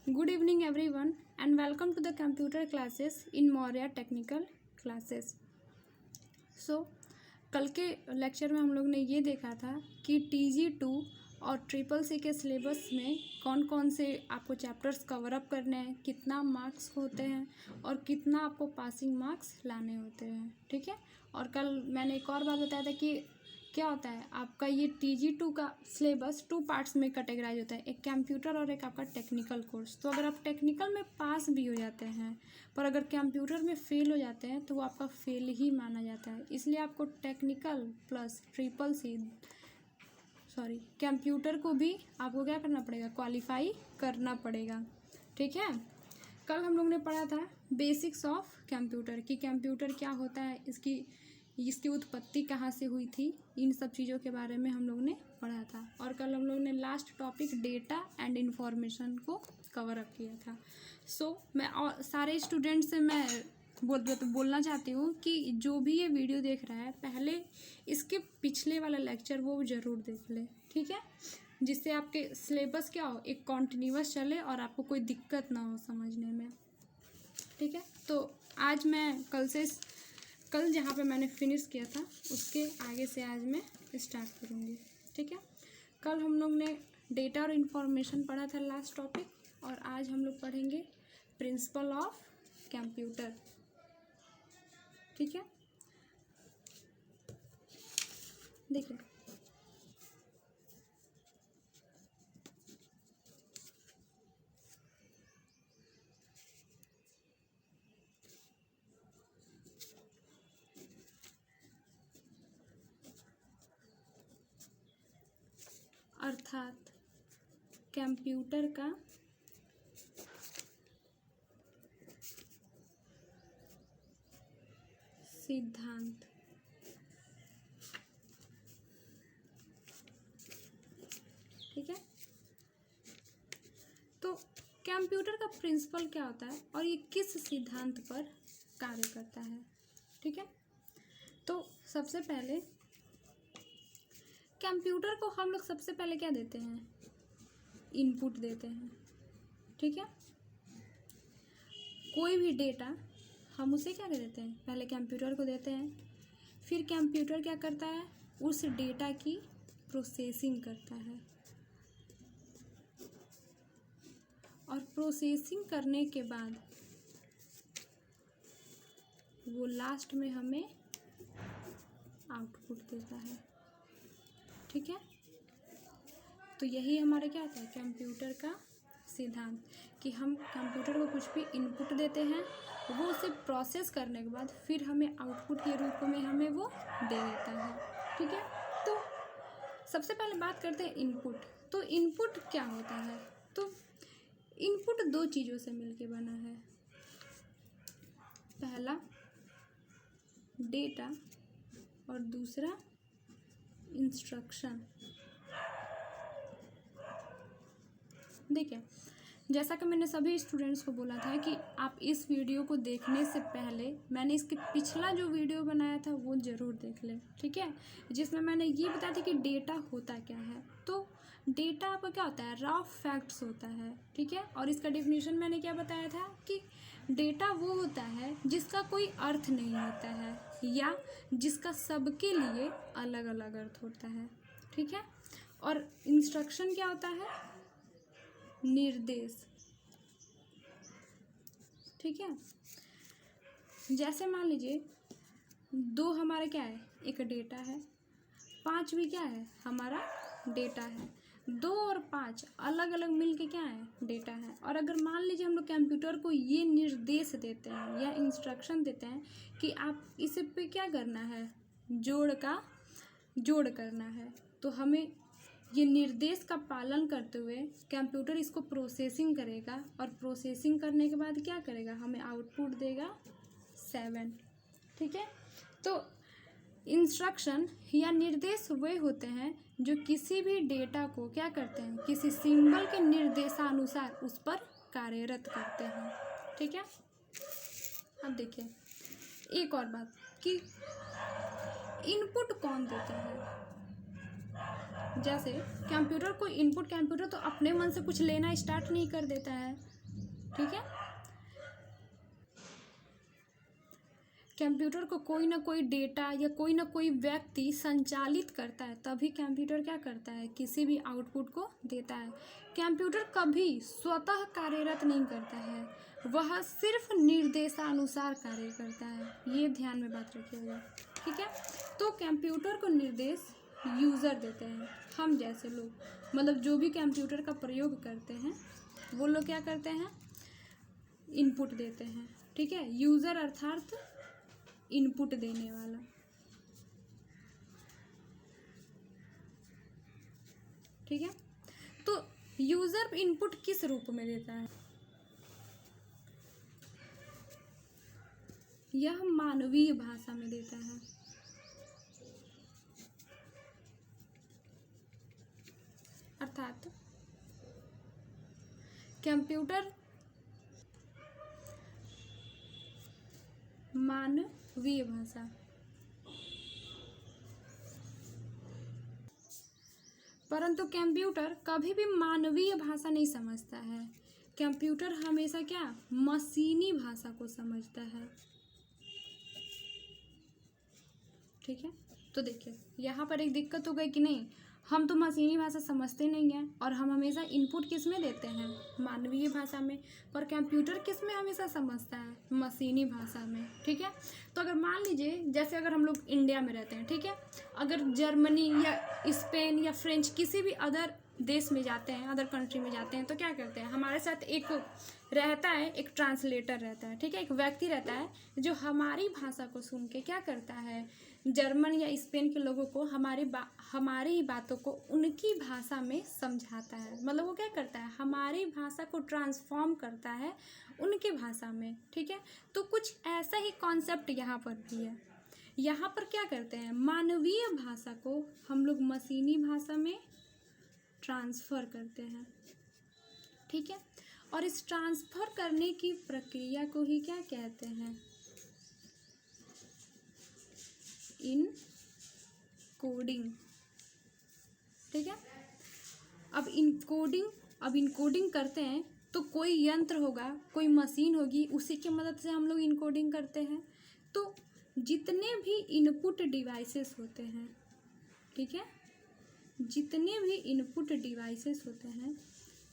Good evening everyone and welcome to the computer classes in Moria Technical Classes. कल के lecture में हम लोग ने ये देखा था कि TG2 और CCC के सिलेबस में कौन कौन से आपको चैप्टर्स कवर अप करने हैं, कितना मार्क्स होते हैं और कितना आपको पासिंग मार्क्स लाने होते हैं, ठीक है। और कल मैंने एक और बात बताया था कि क्या होता है आपका ये TG2 का सिलेबस 2 पार्ट्स में कैटेगराइज होता है, एक कंप्यूटर और एक आपका टेक्निकल कोर्स। तो अगर आप टेक्निकल में पास भी हो जाते हैं पर अगर कंप्यूटर में फेल हो जाते हैं तो वो आपका फेल ही माना जाता है। इसलिए आपको टेक्निकल प्लस कंप्यूटर को भी आपको क्या करना पड़ेगा, क्वालिफाई करना पड़ेगा, ठीक है। कल हम लोग ने पढ़ा था बेसिक्स ऑफ कंप्यूटर कि कंप्यूटर क्या होता है, इसकी उत्पत्ति कहाँ से हुई थी, इन सब चीज़ों के बारे में हम लोग ने पढ़ा था। और कल हम लोग ने last topic data and information को कवर अप किया था। मैं और सारे स्टूडेंट से मैं बोलना चाहती हूँ कि जो भी ये वीडियो देख रहा है पहले इसके पिछले वाला लेक्चर वो ज़रूर देख ले, ठीक है, जिससे आपके सिलेबस क्या हो, एक कॉन्टिन्यूअस चले और आपको कोई दिक्कत ना हो समझने में, ठीक है। तो आज मैं कल जहाँ पे मैंने फिनिश किया था उसके आगे से आज मैं स्टार्ट करूँगी, ठीक है। कल हम लोग ने डेटा और इन्फॉर्मेशन पढ़ा था लास्ट टॉपिक, और आज हम लोग पढ़ेंगे प्रिंसिपल ऑफ कंप्यूटर, ठीक है। देखिए अर्थात कंप्यूटर का सिद्धांत, ठीक है। तो कंप्यूटर का प्रिंसिपल क्या होता है और ये किस सिद्धांत पर कार्य करता है, ठीक है। तो सबसे पहले कंप्यूटर को हम लोग सबसे पहले क्या देते हैं, इनपुट देते हैं, ठीक है। कोई भी डेटा हम उसे क्या देते हैं, पहले कंप्यूटर को देते हैं, फिर कंप्यूटर क्या करता है, उस डेटा की प्रोसेसिंग करता है, और प्रोसेसिंग करने के बाद वो लास्ट में हमें आउटपुट देता है, ठीक है। तो यही हमारा क्या होता है, कंप्यूटर का सिद्धांत, कि हम कंप्यूटर को कुछ भी इनपुट देते हैं, वो उसे प्रोसेस करने के बाद फिर हमें आउटपुट के रूप में हमें वो दे देता है, ठीक है। तो सबसे पहले बात करते हैं इनपुट। तो इनपुट क्या होता है, तो इनपुट दो चीज़ों से मिलके बना है, पहला डेटा और दूसरा इंस्ट्रक्शन। देखिए जैसा कि मैंने सभी स्टूडेंट्स को बोला था कि आप इस वीडियो को देखने से पहले मैंने इसके पिछला जो वीडियो बनाया था वो ज़रूर देख लें, ठीक है, जिसमें मैंने ये बताया था कि डेटा होता क्या है। तो डेटा आपका क्या होता है, रॉ फैक्ट्स होता है, ठीक है। और इसका डेफिनेशन मैंने क्या बताया था कि डेटा वो होता है जिसका कोई अर्थ नहीं होता है या जिसका सबके लिए अलग अलग अर्थ होता है, ठीक है। और इंस्ट्रक्शन क्या होता है, निर्देश, ठीक है। जैसे मान लीजिए दो हमारा क्या है, एक डेटा है, 5 भी क्या है, हमारा डेटा है। 2 और 5 अलग अलग मिलके क्या है, डेटा है। और अगर मान लीजिए हम लोग कंप्यूटर को ये निर्देश देते हैं या इंस्ट्रक्शन देते हैं कि आप इसे पे क्या करना है, जोड़ करना है, तो हमें ये निर्देश का पालन करते हुए कंप्यूटर इसको प्रोसेसिंग करेगा, और प्रोसेसिंग करने के बाद क्या करेगा, हमें आउटपुट देगा 7, ठीक है। तो इंस्ट्रक्शन या निर्देश वे होते हैं जो किसी भी डेटा को क्या करते हैं, किसी सिंबल के निर्देशानुसार उस पर कार्यरत करते हैं, ठीक है। अब देखिए एक और बात कि इनपुट कौन देता है। जैसे कंप्यूटर को इनपुट, कंप्यूटर तो अपने मन से कुछ लेना स्टार्ट नहीं कर देता है, ठीक है। कंप्यूटर को कोई ना कोई डेटा या कोई ना कोई व्यक्ति संचालित करता है, तभी कंप्यूटर क्या करता है, किसी भी आउटपुट को देता है। कंप्यूटर कभी स्वतः कार्यरत नहीं करता है, वह सिर्फ निर्देशानुसार कार्य करता है। ये ध्यान में बात रखिएगा, ठीक है। तो कंप्यूटर को निर्देश यूज़र देते हैं, हम जैसे लोग, मतलब जो भी कंप्यूटर का प्रयोग करते हैं वो लोग क्या करते हैं, इनपुट देते हैं, ठीक है। यूज़र अर्थात इनपुट देने वाला, ठीक है। तो यूजर इनपुट किस रूप में देता है, यह मानवीय भाषा में देता है, अर्थात कंप्यूटर मानवीय भाषा, परंतु कंप्यूटर कभी भी मानवीय भाषा नहीं समझता है। कंप्यूटर हमेशा क्या, मशीनी भाषा को समझता है, ठीक है। तो देखिए यहाँ पर एक दिक्कत हो गई कि नहीं, हम तो मशीनी भाषा समझते नहीं हैं और हम हमेशा इनपुट किस में देते हैं, मानवीय भाषा में, पर कंप्यूटर किस में हमेशा समझता है, मशीनी भाषा में, ठीक है। तो अगर मान लीजिए जैसे अगर हम लोग इंडिया में रहते हैं, ठीक है, अगर जर्मनी या स्पेन या फ्रेंच किसी भी अदर देश में जाते हैं, अदर कंट्री में जाते हैं, तो क्या करते हैं, हमारे साथ एक रहता है, एक ट्रांसलेटर रहता है, ठीक है, एक व्यक्ति रहता है जो हमारी भाषा को सुन के क्या करता है, जर्मन या स्पेन के लोगों को हमारी ही बातों को उनकी भाषा में समझाता है। मतलब वो क्या करता है, हमारी भाषा को ट्रांसफॉर्म करता है उनकी भाषा में, ठीक है। तो कुछ ऐसा ही कॉन्सेप्ट यहाँ पर भी है। यहाँ पर क्या करते हैं, मानवीय भाषा को हम लोग मशीनी भाषा में ट्रांसफ़र करते हैं, ठीक है। और इस ट्रांसफ़र करने की प्रक्रिया को ही क्या कहते हैं, इनकोडिंग, ठीक है। अब इनकोडिंग करते हैं तो कोई यंत्र होगा, कोई मशीन होगी, उसी की मदद से हम लोग इनकोडिंग करते हैं। तो जितने भी इनपुट डिवाइसेस होते हैं, ठीक है, जितने भी इनपुट डिवाइसेस होते हैं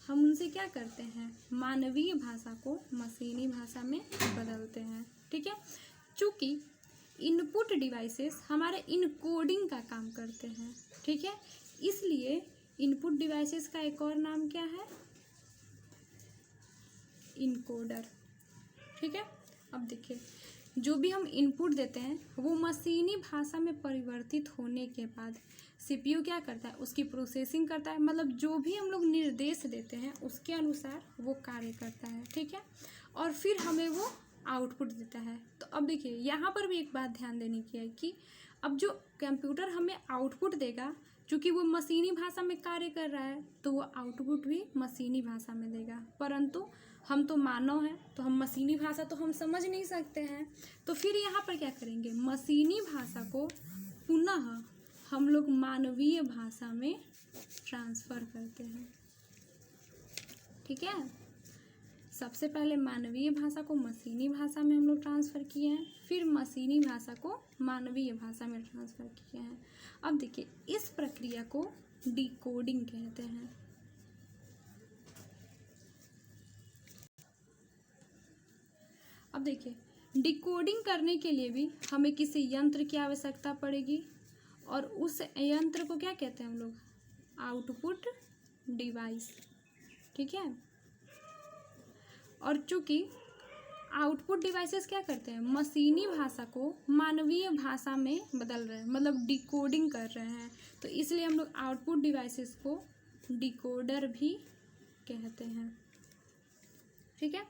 हम उनसे क्या करते हैं, मानवीय भाषा को मशीनी भाषा में बदलते हैं, ठीक है। चूँकि इनपुट डिवाइसेस हमारे इनकोडिंग का काम करते हैं, ठीक है, इसलिए इनपुट डिवाइसेस का एक और नाम क्या है, इनकोडर, ठीक है। अब देखिए जो भी हम इनपुट देते हैं वो मशीनी भाषा में परिवर्तित होने के बाद सीपीयू क्या करता है, उसकी प्रोसेसिंग करता है, मतलब जो भी हम लोग निर्देश देते हैं उसके अनुसार वो कार्य करता है, ठीक है, और फिर हमें वो आउटपुट देता है। तो अब देखिए यहाँ पर भी एक बात ध्यान देने की है कि अब जो कंप्यूटर हमें आउटपुट देगा, चूँकि वो मशीनी भाषा में कार्य कर रहा है तो वो आउटपुट भी मशीनी भाषा में देगा, परंतु हम तो मानव हैं तो हम मशीनी भाषा तो हम समझ नहीं सकते हैं। तो फिर यहाँ पर क्या करेंगे, मशीनी भाषा को पुनः हम लोग मानवीय भाषा में ट्रांसफ़र करते हैं, ठीक है। सबसे पहले मानवीय भाषा को मशीनी भाषा में हम लोग ट्रांसफ़र किए हैं, फिर मशीनी भाषा को मानवीय भाषा में ट्रांसफ़र किए हैं। अब देखिए इस प्रक्रिया को डिकोडिंग कहते हैं। अब देखिए डिकोडिंग करने के लिए भी हमें किसी यंत्र की आवश्यकता पड़ेगी और उस यंत्र को क्या कहते हैं हम लोग, आउटपुट डिवाइस, ठीक है। और चूँकि आउटपुट डिवाइसेस क्या करते हैं, मशीनी भाषा को मानवीय भाषा में बदल रहे हैं, मतलब डिकोडिंग कर रहे हैं, तो इसलिए हम लोग आउटपुट डिवाइसेस को डिकोडर भी कहते हैं, ठीक है।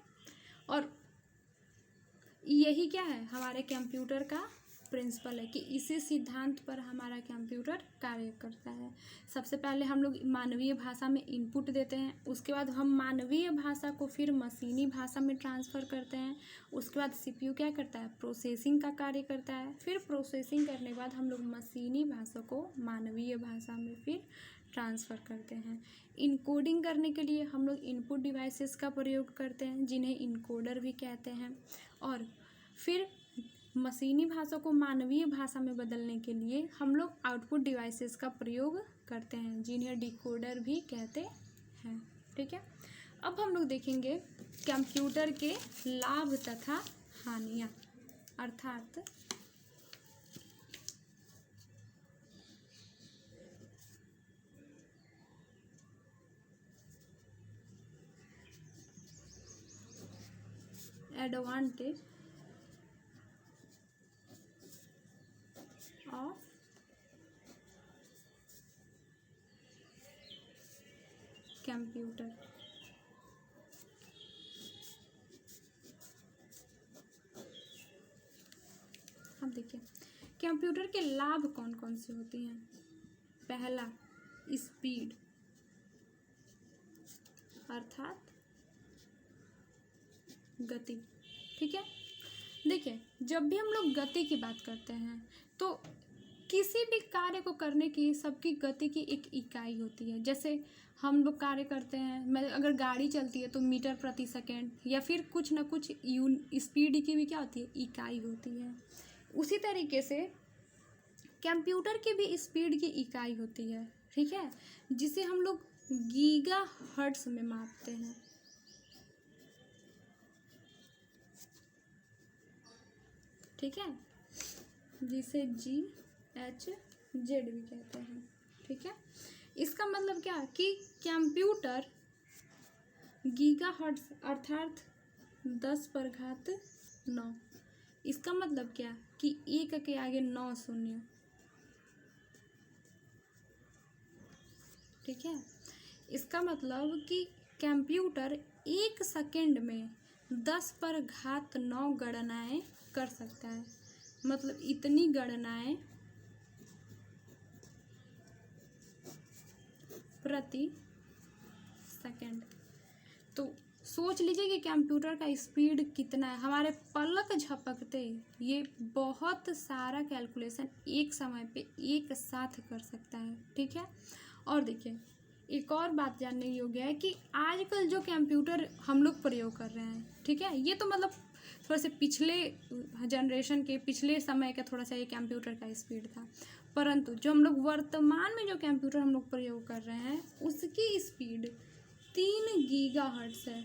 और यही क्या है, हमारे कंप्यूटर का प्रिंसिपल है कि इसी सिद्धांत पर हमारा कंप्यूटर कार्य करता है। सबसे पहले हम लोग मानवीय भाषा में इनपुट देते हैं, उसके बाद हम मानवीय भाषा को फिर मशीनी भाषा में ट्रांसफ़र करते हैं, उसके बाद सीपीयू क्या करता है, प्रोसेसिंग का कार्य करता है, फिर प्रोसेसिंग करने के बाद हम लोग मशीनी भाषा को मानवीय भाषा में फिर ट्रांसफ़र करते हैं। इनकोडिंग करने के लिए हम लोग इनपुट डिवाइसेस का प्रयोग करते हैं, जिन्हें इनकोडर भी कहते हैं। और फिर मशीनी भाषा को मानवीय भाषा में बदलने के लिए हम लोग आउटपुट डिवाइसेस का प्रयोग करते हैं, जिन्हें डिकोडर भी कहते हैं। ठीक है, अब हम लोग देखेंगे कंप्यूटर के लाभ तथा हानियाँ, अर्थात एडवांटेज ऑफ कंप्यूटर। अब देखिए कंप्यूटर के लाभ कौन कौन से होते हैं। पहला, स्पीड, अर्थात गति। ठीक है, देखिए जब भी हम लोग गति की बात करते हैं तो किसी भी कार्य को करने की सबकी गति की एक इकाई होती है। जैसे हम लोग कार्य करते हैं, मैं अगर गाड़ी चलती है तो मीटर प्रति सेकेंड या फिर कुछ ना कुछ स्पीड की भी क्या होती है, इकाई होती है। उसी तरीके से कंप्यूटर की भी स्पीड की इकाई होती है। ठीक है, जिसे हम लोग गीगा हर्ट्ज में मापते हैं। ठीक है, जिसे GHz भी कहते हैं। ठीक है, इसका मतलब क्या कि कंप्यूटर गीगाहर्ट्ज अर्थात 10⁻9। इसका मतलब क्या कि 1 के आगे 9 शून्य। ठीक है, इसका मतलब कि कंप्यूटर 1 सेकंड में 10⁻9 गणनाएं कर सकता है। मतलब इतनी गणनाएं प्रति सेकंड। तो सोच लीजिए कि कंप्यूटर का स्पीड कितना है। हमारे पलक झपकते ये बहुत सारा कैलकुलेशन एक समय पे एक साथ कर सकता है। ठीक है, और देखिए एक और बात जानने योग्य है कि आजकल जो कंप्यूटर हम लोग प्रयोग कर रहे हैं, ठीक है, ये तो मतलब थोड़ा से पिछले जनरेशन के पिछले समय का थोड़ा सा ये कंप्यूटर का स्पीड था। परंतु जो हम लोग वर्तमान में जो कंप्यूटर हम लोग प्रयोग कर रहे हैं उसकी स्पीड 3 गीगाहर्ट्ज है।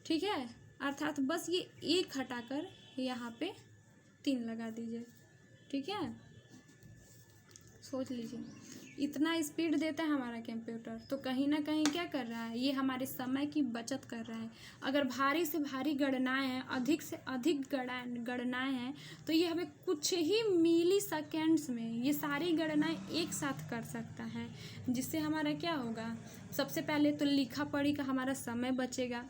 ठीक है, अर्थात बस ये 1 हटाकर यहाँ पे 3 लगा दीजिए। ठीक है, सोच लीजिए इतना स्पीड देता है हमारा कंप्यूटर, तो कहीं ना कहीं क्या कर रहा है, ये हमारे समय की बचत कर रहा है। अगर भारी से भारी गणनाएं हैं, अधिक से अधिक गणनाएं हैं, तो ये हमें कुछ ही मिली सेकेंड्स में ये सारी गणनाएं एक साथ कर सकता है, जिससे हमारा क्या होगा, सबसे पहले तो लिखा पढ़ी का हमारा समय बचेगा।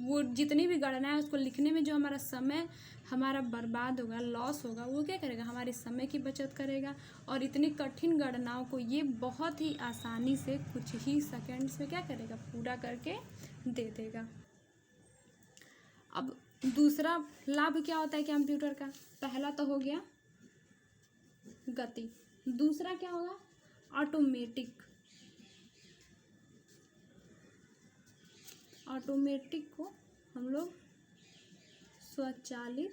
वो जितनी भी गणनाएं उसको लिखने में जो हमारा समय हमारा बर्बाद होगा, लॉस होगा, वो क्या करेगा, हमारे समय की बचत करेगा। और इतनी कठिन गणनाओं को ये बहुत ही आसानी से कुछ ही सेकंड्स में क्या करेगा, पूरा करके दे देगा। अब दूसरा लाभ क्या होता है कंप्यूटर का। पहला तो हो गया गति, दूसरा क्या होगा, ऑटोमेटिक। ऑटोमेटिक को हम लोग स्वचालित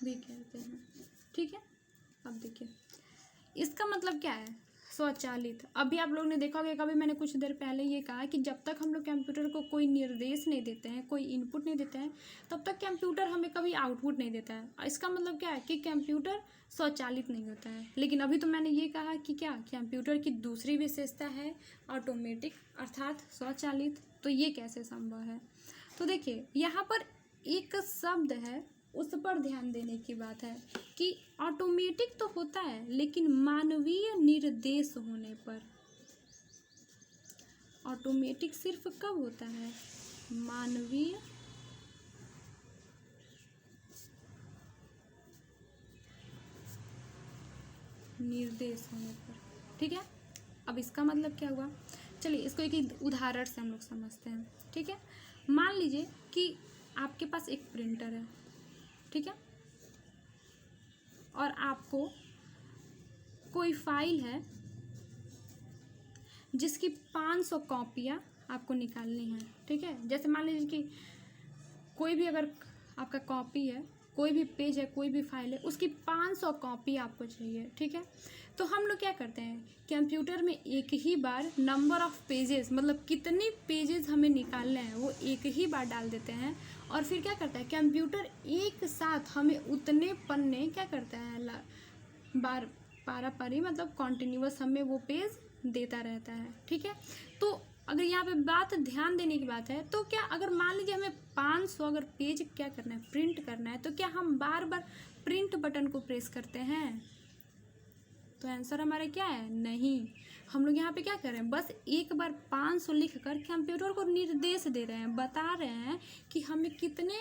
भी कहते हैं। ठीक है, अब देखिए इसका मतलब क्या है स्वचालित। अभी आप लोग ने देखा होगा, कभी मैंने कुछ देर पहले ये कहा कि जब तक हम लोग कंप्यूटर को कोई निर्देश नहीं देते हैं, कोई इनपुट नहीं देते हैं, तब तक कंप्यूटर हमें कभी आउटपुट नहीं देता है। इसका मतलब क्या है कि कंप्यूटर स्वचालित नहीं होता है। लेकिन अभी तो मैंने ये कहा कि क्या कंप्यूटर की दूसरी विशेषता है ऑटोमेटिक अर्थात स्वचालित। तो ये कैसे संभव है, तो देखिए यहाँ पर एक शब्द है उस पर ध्यान देने की बात है कि ऑटोमेटिक तो होता है लेकिन मानवीय निर्देश होने पर। ऑटोमेटिक सिर्फ कब होता है, मानवीय निर्देश होने पर। ठीक है, अब इसका मतलब क्या हुआ, चलिए इसको एक उदाहरण से हम लोग समझते हैं। ठीक है, मान लीजिए कि आपके पास एक प्रिंटर है, ठीक है, और आपको कोई फाइल है जिसकी 500 कॉपियाँ आपको निकालनी है। ठीक है, जैसे मान लीजिए कि कोई भी अगर आपका कॉपी है, कोई भी पेज है, कोई भी फाइल है, उसकी 500 कॉपी आपको चाहिए। ठीक है, तो हम लोग क्या करते हैं, कंप्यूटर में एक ही बार नंबर ऑफ़ पेजेस, मतलब कितनी पेजेस हमें निकालने हैं वो एक ही बार डाल देते हैं, और फिर क्या करता है कंप्यूटर एक साथ हमें उतने पन्ने क्या करता है बार पारा पारी मतलब कॉन्टिन्यूअस हमें वो पेज देता रहता है। ठीक है, तो अगर यहाँ पे बात ध्यान देने की बात है, तो क्या अगर मान लीजिए हमें 500 अगर पेज क्या करना है, प्रिंट करना है, तो क्या हम बार बार प्रिंट बटन को प्रेस करते हैं? तो आंसर हमारा क्या है, नहीं। हम लोग यहाँ पे क्या कर रहे हैं, बस एक बार 500 लिख कर कंप्यूटर को निर्देश दे रहे हैं, बता रहे हैं कि हमें कितने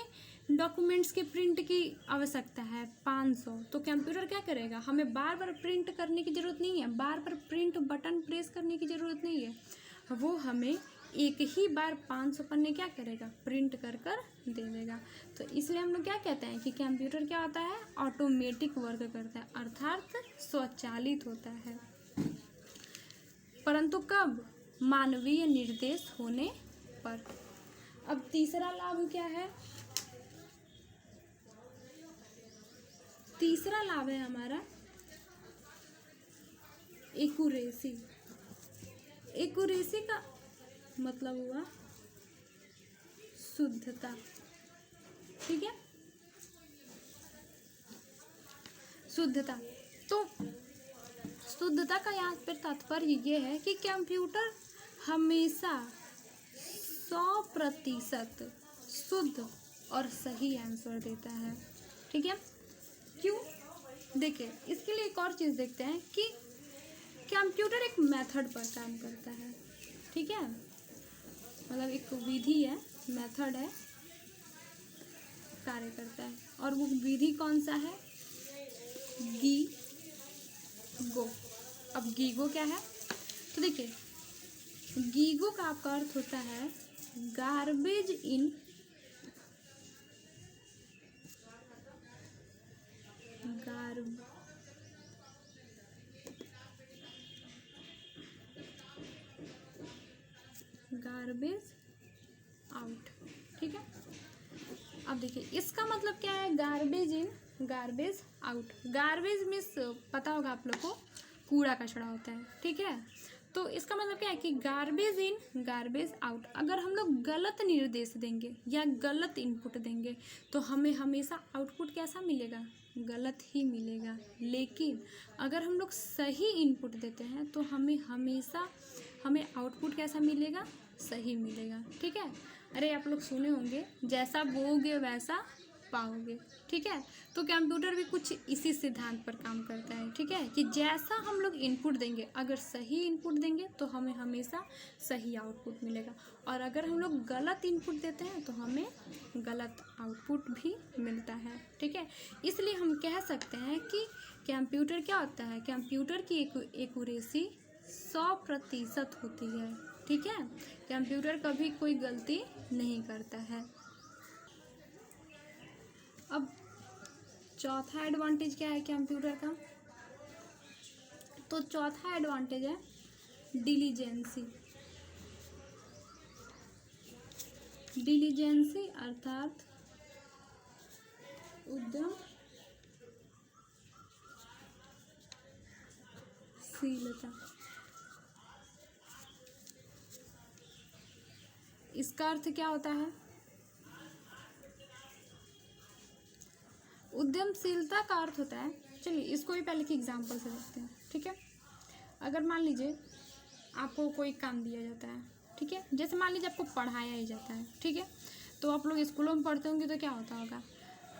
डॉक्यूमेंट्स के प्रिंट की आवश्यकता है, 500। तो कंप्यूटर क्या करेगा, हमें बार बार प्रिंट करने की ज़रूरत नहीं है, बार बार प्रिंट बटन प्रेस करने की ज़रूरत नहीं है, वो हमें एक ही बार 500 पन्ने क्या करेगा, प्रिंट कर कर दे देगा। तो इसलिए हम लोग क्या कहते हैं कि कंप्यूटर क्या होता है, ऑटोमेटिक वर्क करता है, अर्थात स्वचालित होता है, परंतु कब, मानवीय निर्देश होने पर। अब तीसरा लाभ क्या है, तीसरा लाभ है हमारा एक्यूरेसी। एक्यूरेसी का मतलब हुआ शुद्धता। ठीक है, शुद्धता। तो शुद्धता का यहाँ पर तात्पर्य ये है कि कंप्यूटर हमेशा 100% शुद्ध और सही आंसर देता है। ठीक है, क्यों, देखिए इसके लिए एक और चीज़ देखते हैं कि कंप्यूटर एक मेथड पर काम करता है। ठीक है, मतलब एक विधि है, मेथड है, कार्य करता है, और वो विधि कौन सा है, गीगो। अब गीगो क्या है, तो देखिए गीगो का आपका अर्थ होता है गार्बेज इन गार्बेज आउट। ठीक है, अब देखिए इसका मतलब क्या है, garbage in garbage out. Garbage means पता होगा आप लोग को, कूड़ा कचरा होता है। ठीक है, तो इसका मतलब क्या है कि गार्बेज इन गार्बेज आउट। अगर हम लोग गलत निर्देश देंगे या गलत इनपुट देंगे तो हमें हमेशा आउटपुट कैसा मिलेगा, गलत ही मिलेगा। लेकिन अगर हम लोग सही इनपुट देते हैं तो हमें हमेशा आउटपुट कैसा मिलेगा, सही मिलेगा। ठीक है, अरे आप लोग सुने होंगे, जैसा बोओगे वैसा पाओगे। ठीक है, तो कंप्यूटर भी कुछ इसी सिद्धांत पर काम करता है। ठीक है, कि जैसा हम लोग इनपुट देंगे, अगर सही इनपुट देंगे तो हमें हमेशा सही आउटपुट मिलेगा, और अगर हम लोग गलत इनपुट देते हैं तो हमें गलत आउटपुट भी मिलता है। ठीक है, इसलिए हम कह सकते हैं कि कंप्यूटर क्या होता है, कंप्यूटर की एक्यूरेसी 100% होती है। ठीक है, कंप्यूटर कभी कोई गलती नहीं करता है। अब चौथा एडवांटेज क्या है कंप्यूटर का, तो चौथा एडवांटेज है डिलीजेंसी। डिलीजेंसी अर्थात उद्यमशीलता। इसका अर्थ क्या होता है, उद्यमशीलता का अर्थ होता है, चलिए इसको भी पहले के एग्जाम्पल से देखते हैं। ठीक है, अगर मान लीजिए आपको कोई काम दिया जाता है, ठीक है, जैसे मान लीजिए आपको पढ़ाया ही जाता है। ठीक है, तो आप लोग स्कूलों में पढ़ते होंगे तो क्या होता होगा,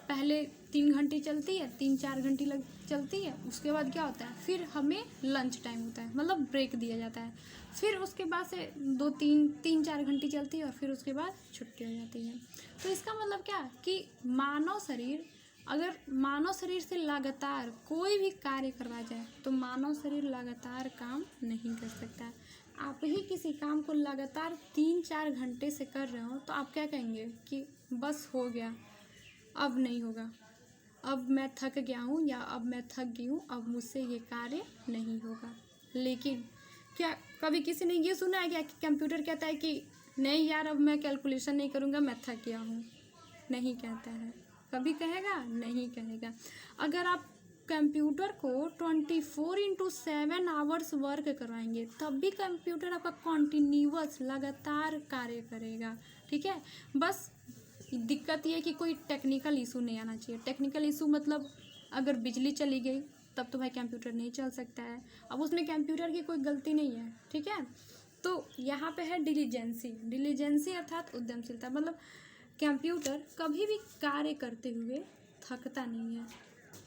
पहले 3 घंटे चलती है, 3-4 घंटे चलती है, उसके बाद क्या होता है, फिर हमें लंच टाइम होता है, मतलब ब्रेक दिया जाता है, फिर उसके बाद से 2-3-4 घंटे चलती है, और फिर उसके बाद छुट्टी हो जाती है। तो इसका मतलब क्या कि अगर मानव शरीर से लगातार कोई भी कार्य करवाया जाए तो मानव शरीर लगातार काम नहीं कर सकता। आप ही किसी काम को लगातार 3-4 घंटे से कर रहे हो तो आप क्या कहेंगे कि बस हो गया, अब नहीं होगा, अब मैं थक गया हूँ या अब मैं थक गई हूँ, अब मुझसे ये कार्य नहीं होगा। लेकिन क्या कभी किसी ने ये सुना है क्या कि कंप्यूटर कहता है कि नहीं यार अब मैं कैलकुलेशन नहीं करूँगा, मैं थक गया हूँ? नहीं कहता है। कभी कहेगा? नहीं कहेगा। अगर आप कंप्यूटर को 24/7 आवर्स वर्क करवाएंगे तब भी कंप्यूटर आपका कॉन्टिन्यूअस लगातार कार्य करेगा। ठीक है, बस दिक्कत ये है कि कोई टेक्निकल इशू नहीं आना चाहिए। टेक्निकल इशू मतलब अगर बिजली चली गई तब तो भाई कंप्यूटर नहीं चल सकता है। अब उसमें कंप्यूटर की कोई गलती नहीं है। ठीक है, तो यहाँ पे है डिलीजेंसी। डिलीजेंसी अर्थात उद्यमशीलता, मतलब कंप्यूटर कभी भी कार्य करते हुए थकता नहीं है।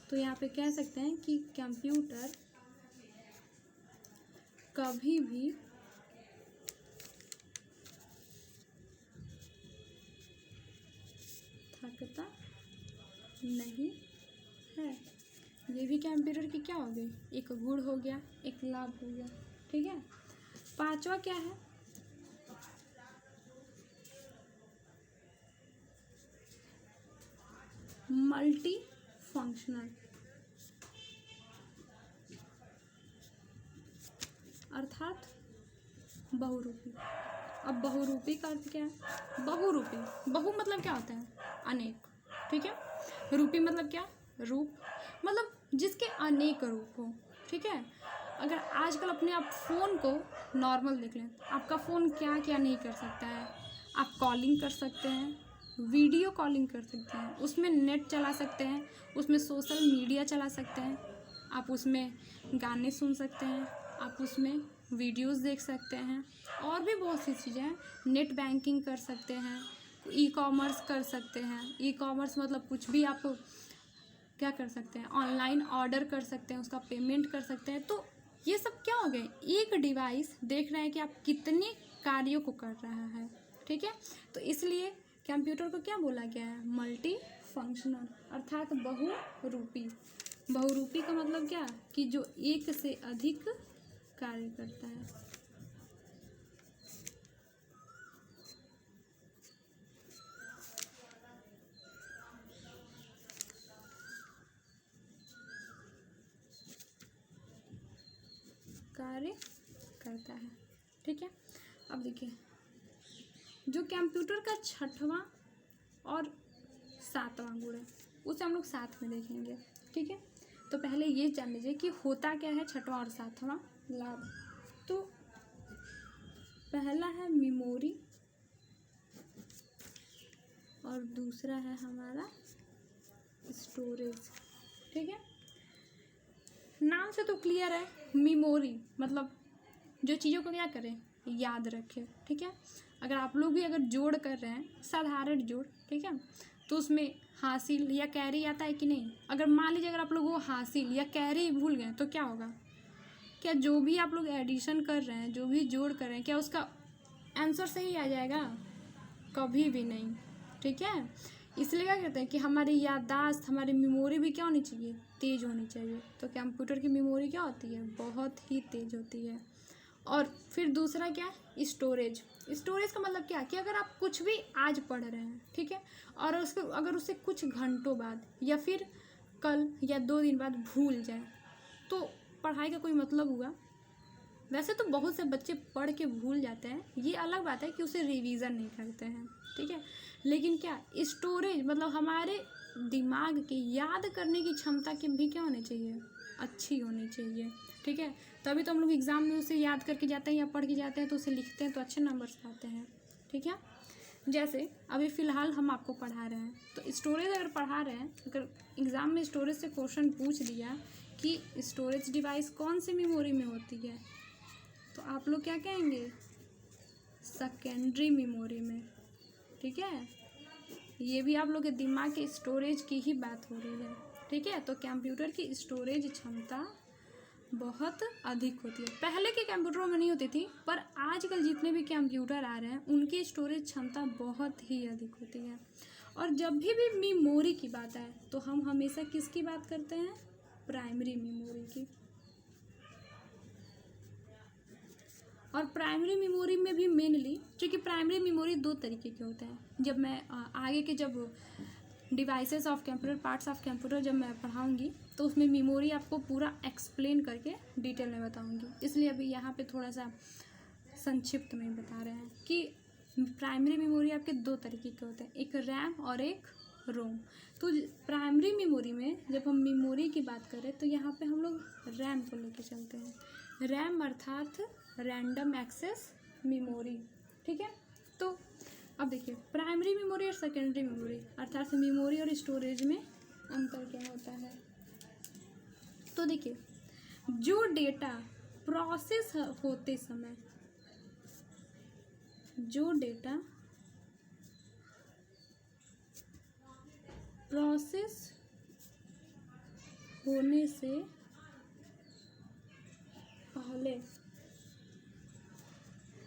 तो यहाँ पे कह सकते हैं कि कंप्यूटर कभी भी थकता नहीं है। ये भी कंप्यूटर की क्या हो गई, एक गुण हो गया, एक लाभ हो गया। ठीक है, पांचवा क्या है, मल्टी फंक्शनल, अर्थात बहुरूपी। अब बहुरूपी का अर्थ क्या है? बहुरूपी, बहु मतलब क्या होता है? अनेक। ठीक है, रूपी मतलब क्या? रूप, मतलब जिसके अनेक रूप हो। ठीक है, अगर आजकल अपने आप फ़ोन को नॉर्मल देख लें, आपका फ़ोन क्या क्या नहीं कर सकता है। आप कॉलिंग कर सकते हैं, वीडियो कॉलिंग कर सकते हैं, उसमें नेट चला सकते हैं, उसमें सोशल मीडिया चला सकते हैं, आप उसमें गाने सुन सकते हैं, आप उसमें वीडियोस देख सकते हैं, और भी बहुत सी चीज़ें हैं। नेट बैंकिंग कर सकते हैं, ई कॉमर्स कर सकते हैं। ई कॉमर्स मतलब कुछ भी आप क्या कर सकते हैं, ऑनलाइन ऑर्डर कर सकते हैं, उसका पेमेंट कर सकते हैं। तो ये सब क्या हो गए, एक डिवाइस देख रहा है कि आप कितने कार्यों को कर रहा है। ठीक है, तो इसलिए कंप्यूटर को क्या बोला गया है? मल्टी फंक्शनल, अर्थात बहुरूपी। बहुरूपी का मतलब क्या, कि जो एक से अधिक कार्य करता है। कार्य करता है। ठीक है, अब देखिए जो कंप्यूटर का छठवां और सातवां गुण है उसे हम लोग साथ में देखेंगे। ठीक है, तो पहले ये जान लीजिए कि होता क्या है छठवां और सातवां लाभ। तो पहला है मेमोरी और दूसरा है हमारा स्टोरेज। ठीक है, नाम से तो क्लियर है, मेमोरी मतलब जो चीज़ों को क्या करें, याद रखें। ठीक है, अगर आप लोग भी अगर जोड़ कर रहे हैं, साधारण जोड़, ठीक है, तो उसमें हासिल या कैरी आता है कि नहीं? अगर मान लीजिए अगर आप लोग वो हासिल या कैरी भूल गए तो क्या होगा? क्या जो भी आप लोग एडिशन कर रहे हैं, जो भी जोड़ कर रहे हैं, क्या उसका आंसर सही आ जाएगा? कभी भी नहीं। ठीक है, इसलिए क्या कहते हैं कि हमारी याददाश्त, हमारी मेमोरी भी क्या होनी चाहिए? तेज़ होनी चाहिए। तो कंप्यूटर की मेमोरी क्या होती है? बहुत ही तेज़ होती है। और फिर दूसरा क्या है? स्टोरेज। स्टोरेज का मतलब क्या, कि अगर आप कुछ भी आज पढ़ रहे हैं, ठीक है, और उसको अगर उसे कुछ घंटों बाद या फिर कल या 2 दिन बाद भूल जाए तो पढ़ाई का कोई मतलब हुआ? वैसे तो बहुत से बच्चे पढ़ के भूल जाते हैं, ये अलग बात है कि उसे रिवीजन नहीं करते हैं। ठीक है, लेकिन क्या स्टोरेज मतलब हमारे दिमाग की याद करने की क्षमता की भी क्या होनी चाहिए? अच्छी होनी चाहिए। ठीक है, तभी तो हम लोग एग्ज़ाम में उसे याद करके जाते हैं या पढ़ के जाते हैं, तो उसे लिखते हैं तो अच्छे नंबर्स आते हैं। ठीक है, जैसे अभी फ़िलहाल हम आपको पढ़ा रहे हैं, तो स्टोरेज अगर पढ़ा रहे हैं, अगर एग्ज़ाम में स्टोरेज से क्वेश्चन पूछ दिया कि स्टोरेज डिवाइस कौन सी मेमोरी में होती है, तो आप लोग क्या कहेंगे? सेकेंडरी मेमोरी में। ठीक है, ये भी आप लोग के दिमाग के स्टोरेज की ही बात हो रही है। ठीक है, तो कंप्यूटर की स्टोरेज क्षमता बहुत अधिक होती है। पहले के कंप्यूटरों में नहीं होती थी, पर आजकल जितने भी कंप्यूटर आ रहे हैं उनकी स्टोरेज क्षमता बहुत ही अधिक होती है। और जब भी मेमोरी की बात आए तो हम हमेशा किसकी बात करते हैं? प्राइमरी मेमोरी की। और प्राइमरी मेमोरी में भी मेनली, क्योंकि प्राइमरी मेमोरी 2 तरीके के होते हैं। जब मैं आगे के जब devices of computer, parts of computer जब मैं पढ़ाऊँगी तो उसमें मेमोरी आपको पूरा एक्सप्लेन करके डिटेल में बताऊँगी, इसलिए अभी यहाँ पे थोड़ा सा संक्षिप्त में बता रहे हैं कि प्राइमरी मेमोरी आपके दो तरीके के होते हैं, एक रैम और एक रोम। तो प्राइमरी मेमोरी में जब हम मेमोरी की बात करें तो यहाँ पे हम लोग रैम को लेके चलते हैं। रैम अर्थात रैंडम एक्सेस मेमोरी, ठीक है। तो अब देखिए प्राइमरी मेमोरी और सेकेंडरी मेमोरी अर्थात मेमोरी और स्टोरेज में अंतर क्या होता है। तो देखिए जो डेटा प्रोसेस होते समय, जो डेटा प्रोसेस होने से पहले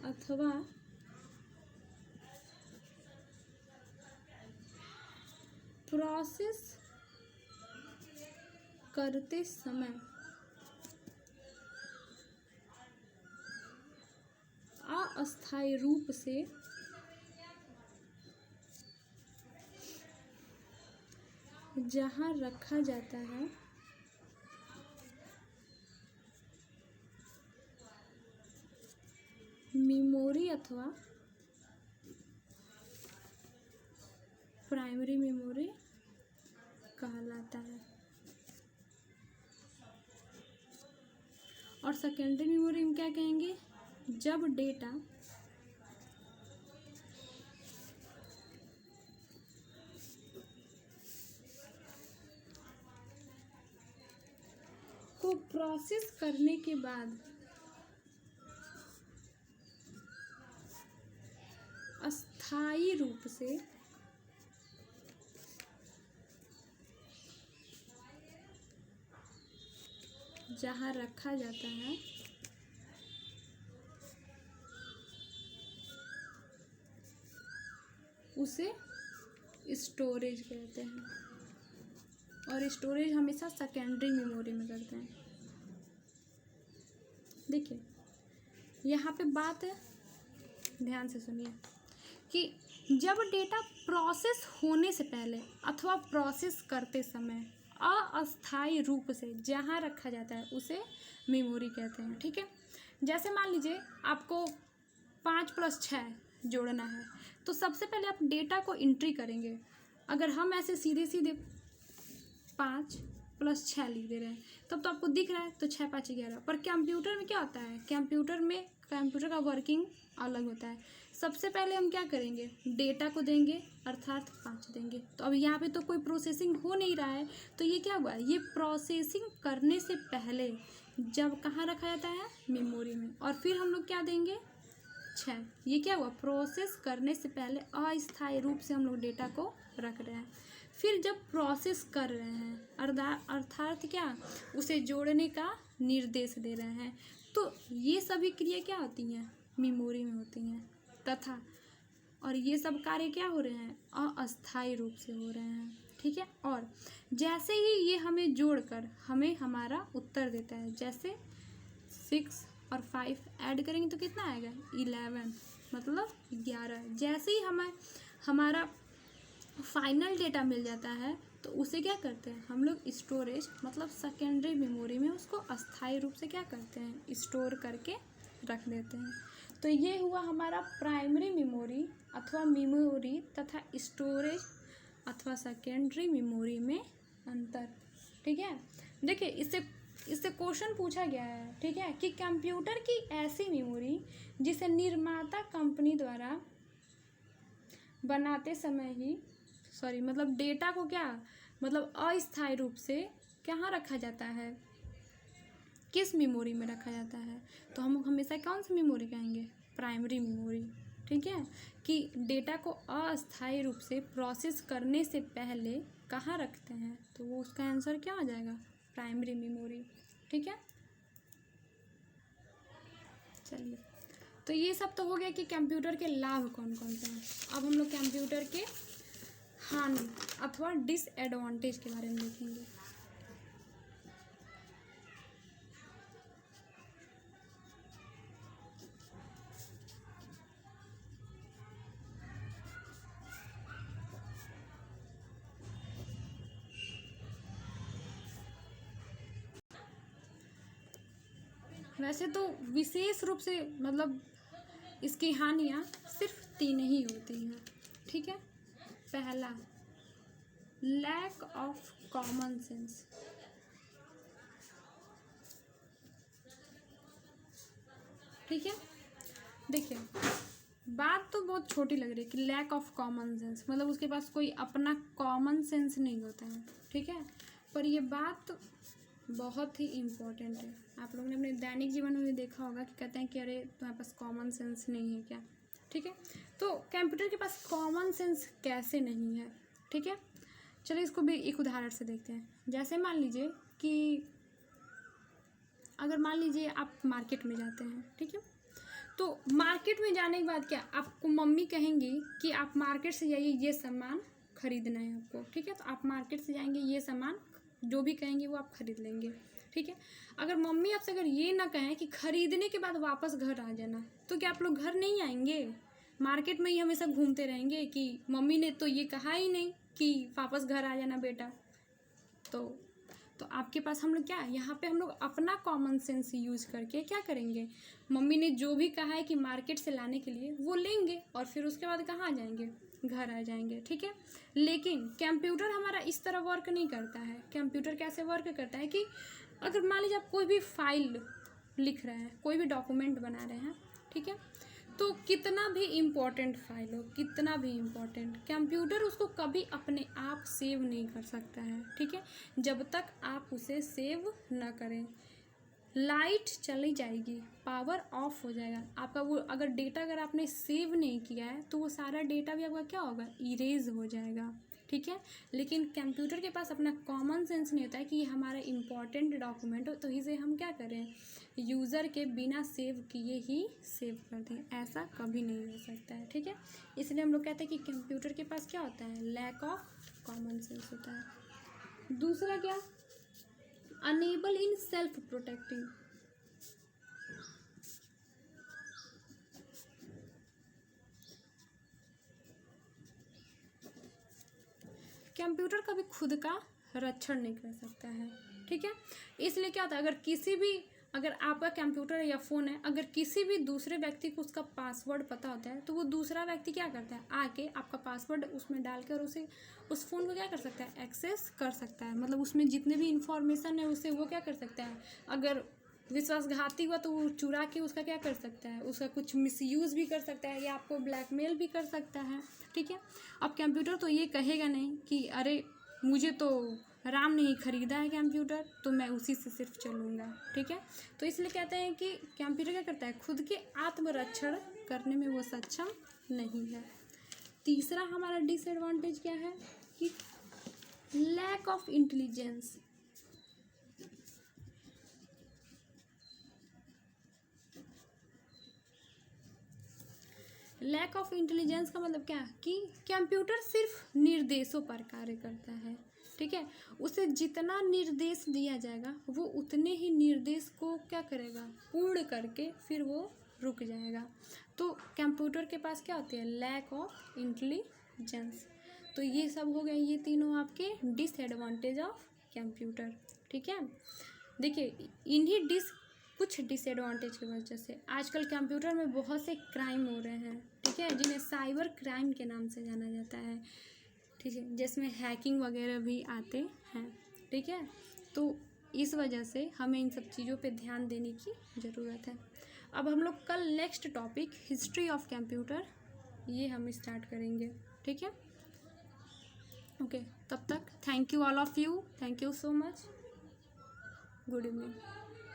अथवा प्रोसेस करते समय अस्थायी रूप से जहाँ रखा जाता है मेमोरी अथवा प्राइमरी मेमोरी कहलाता है। और सेकेंडरी मेमोरी में क्या कहेंगे, जब डेटा को प्रोसेस करने के बाद अस्थायी रूप से जहाँ रखा जाता है उसे स्टोरेज कहते हैं। और स्टोरेज हमेशा सेकेंडरी मेमोरी में करते हैं। देखिए यहाँ पे बात है, ध्यान से सुनिए कि जब डेटा प्रोसेस होने से पहले अथवा प्रोसेस करते समय अस्थायी रूप से जहाँ रखा जाता है उसे मेमोरी कहते हैं, ठीक है। जैसे मान लीजिए आपको 5 + 6 जोड़ना है, तो सबसे पहले आप डेटा को एंट्री करेंगे। अगर हम ऐसे सीधे सीधे 5 + 6 लिख दे रहे हैं तब तो आपको दिख रहा है, तो 6 × 5 = 11। पर कंप्यूटर में क्या होता है, कंप्यूटर का वर्किंग अलग होता है। सबसे पहले हम क्या करेंगे, डेटा को देंगे अर्थात 5 देंगे। तो अब यहाँ पे तो कोई प्रोसेसिंग हो नहीं रहा है, तो ये क्या हुआ, ये प्रोसेसिंग करने से पहले जब कहाँ रखा जाता है, मेमोरी में। और फिर हम लोग क्या देंगे, 6। ये क्या हुआ, प्रोसेस करने से पहले अस्थायी रूप से हम लोग डेटा को रख रहे हैं। फिर जब प्रोसेस कर रहे हैं अर्थात क्या, उसे जोड़ने का निर्देश दे रहे हैं, तो ये सभी क्रिया क्या होती हैं, मेमोरी में होती हैं। तथा और ये सब कार्य क्या हो रहे हैं, अस्थायी रूप से हो रहे हैं, ठीक है। और जैसे ही ये हमें जोड़कर हमें हमारा उत्तर देता है, जैसे 6 और 5 ऐड करेंगे तो कितना आएगा, 11, मतलब 11। जैसे ही हमें हमारा फाइनल डेटा मिल जाता है तो उसे क्या करते हैं हम लोग, स्टोरेज मतलब सेकेंडरी मेमोरी में उसको अस्थायी रूप से क्या करते हैं, स्टोर करके रख देते हैं। तो ये हुआ हमारा प्राइमरी मेमोरी अथवा मेमोरी तथा स्टोरेज अथवा सेकेंडरी मेमोरी में अंतर, ठीक है। देखिए इससे क्वेश्चन पूछा गया है, ठीक है, कि कंप्यूटर की ऐसी मेमोरी जिसे निर्माता कंपनी द्वारा बनाते समय ही मतलब डेटा को क्या, मतलब अस्थायी रूप से कहाँ रखा जाता है, किस मेमोरी में रखा जाता है। तो हम हमेशा कौन सी मेमोरी कहेंगे, प्राइमरी मेमोरी, ठीक है। कि डेटा को अस्थायी रूप से प्रोसेस करने से पहले कहाँ रखते हैं, तो वो उसका आंसर क्या हो जाएगा, प्राइमरी मेमोरी, ठीक है। चलिए, तो ये सब तो हो गया कि कंप्यूटर के लाभ कौन कौन से हैं। अब हम लोग कंप्यूटर के हानि अथवा डिसएडवांटेज के बारे में देखेंगे। वैसे तो विशेष रूप से मतलब इसकी हानियाँ सिर्फ 3 ही होती हैं, ठीक है। पहला, लैक ऑफ कॉमन सेंस। ठीक है, देखिए बात तो बहुत छोटी लग रही है कि लैक ऑफ कॉमन सेंस, मतलब उसके पास कोई अपना कॉमन सेंस नहीं होता है, ठीक है। पर ये बात बहुत ही इम्पोर्टेंट है। आप लोगों ने अपने दैनिक जीवन में भी देखा होगा कि कहते हैं कि अरे तुम्हारे पास कॉमन सेंस नहीं है क्या, ठीक है। तो कंप्यूटर के पास कॉमन सेंस कैसे नहीं है, ठीक है। चलिए इसको भी एक उदाहरण से देखते हैं। जैसे मान लीजिए कि अगर मान लीजिए आप मार्केट में जाते हैं, ठीक है। तो मार्केट में जाने के बाद क्या आपको मम्मी कहेंगी कि आप मार्केट से जाइए, ये सामान खरीदना है आपको, ठीक है। तो आप मार्केट से जाएंगे, ये सामान जो भी कहेंगे वो आप खरीद लेंगे, ठीक है। अगर मम्मी आपसे अगर ये ना कहें कि खरीदने के बाद वापस घर आ जाना, तो क्या आप लोग घर नहीं आएंगे? मार्केट में ही हमेशा घूमते रहेंगे कि मम्मी ने तो ये कहा ही नहीं कि वापस घर आ जाना बेटा। तो आपके पास हम लोग क्या यहाँ पे हम लोग अपना कॉमन सेंस यूज करके क्या करेंगे, मम्मी ने जो भी कहा है कि मार्केट से लाने के लिए वो लेंगे और फिर उसके बाद कहाँ आ जाएंगे, घर आ जाएंगे, ठीक है। लेकिन कंप्यूटर हमारा इस तरह वर्क नहीं करता है। कंप्यूटर कैसे वर्क करता है कि अगर मान लीजिए आप कोई भी फाइल लिख रहे हैं, कोई भी डॉक्यूमेंट बना रहे हैं, ठीक है। तो कितना भी इम्पोर्टेंट फाइल हो, कितना भी इम्पोर्टेंट, कंप्यूटर उसको कभी अपने आप सेव नहीं कर सकता है, ठीक है। जब तक आप उसे सेव ना करें, लाइट चली जाएगी, पावर ऑफ हो जाएगा आपका। वो अगर डेटा अगर आपने सेव नहीं किया है तो वो सारा डेटा भी आपका क्या होगा, इरेज हो जाएगा, ठीक है। लेकिन कंप्यूटर के पास अपना कॉमन सेंस नहीं होता है कि ये हमारा इम्पॉर्टेंट डॉक्यूमेंट हो तो इसे हम क्या करें, यूज़र के बिना सेव किए ही सेव कर दें। ऐसा कभी नहीं हो सकता है, ठीक है। इसलिए हम लोग कहते हैं कि कंप्यूटर के पास क्या होता है, लैक ऑफ कॉमन सेंस होता है। दूसरा क्या, enable in self protecting. Computer कभी खुद का रक्षण नहीं कर सकता है, ठीक है। इसलिए क्या होता है, अगर आपका कंप्यूटर या फ़ोन है, अगर किसी भी दूसरे व्यक्ति को उसका पासवर्ड पता होता है तो वो दूसरा व्यक्ति क्या करता है, आके आपका पासवर्ड उसमें डालकर उस फ़ोन को क्या कर सकता है, एक्सेस कर सकता है। मतलब उसमें जितने भी इंफॉर्मेशन है उसे वो क्या कर सकता है, अगर विश्वासघाती हुआ तो वो चुरा के उसका क्या कर सकता है, उसका कुछ मिसयूज़ भी कर सकता है या आपको ब्लैकमेल भी कर सकता है, ठीक है। अब कंप्यूटर तो ये कहेगा नहीं कि अरे मुझे तो राम ने ही खरीदा है कंप्यूटर तो मैं उसी से सिर्फ चलूँगा, ठीक है। तो इसलिए कहते हैं कि कंप्यूटर क्या करता है, खुद के आत्मरक्षण करने में वो सक्षम नहीं है। तीसरा हमारा डिसएडवांटेज क्या है कि lack of intelligence. Lack of intelligence का मतलब क्या कि कंप्यूटर सिर्फ निर्देशों पर कार्य करता है, ठीक है। उसे जितना निर्देश दिया जाएगा वो उतने ही निर्देश को क्या करेगा, पूर्ण करके फिर वो रुक जाएगा। तो कंप्यूटर के पास क्या होती है, लैक ऑफ इंटेलिजेंस। तो ये सब हो गए, ये तीनों आपके डिसएडवांटेज ऑफ कंप्यूटर, ठीक है। देखिए इन्हीं कुछ डिसएडवांटेज की वजह से आजकल कंप्यूटर में बहुत से क्राइम हो रहे हैं, ठीक है, जिन्हें साइबर क्राइम के नाम से जाना जाता है, ठीक है, जिसमें हैकिंग वगैरह भी आते हैं, ठीक है। तो इस वजह से हमें इन सब चीज़ों पे ध्यान देने की ज़रूरत है। अब हम लोग कल next topic history of computer ये हम स्टार्ट करेंगे, ठीक है। ओके, तब तक thank you all of you, thank you so much, good evening.